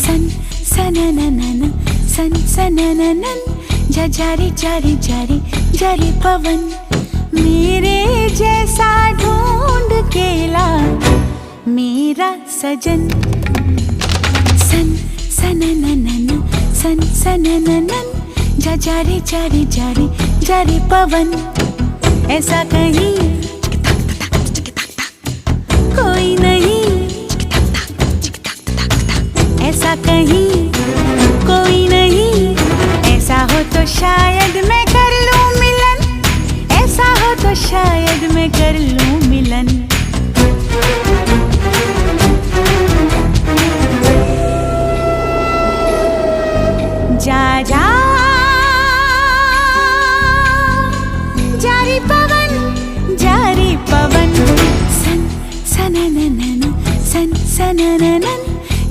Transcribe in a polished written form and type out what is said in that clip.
सन सनननन सन सनननन जारी जारी जारी जारी पवन मेरे जैसा ढूंढ के ला मेरा सजन। सन सनननन सन सनननन जारी जारी जारी जारी पवन ऐसा कहीं कोई नहीं, ऐसा कहीं कोई नहीं। ऐसा हो तो शायद मैं कर लूं मिलन, ऐसा हो तो शायद मैं कर लूं मिलन। जा जा जारी पवन सन सनननन सन सनननन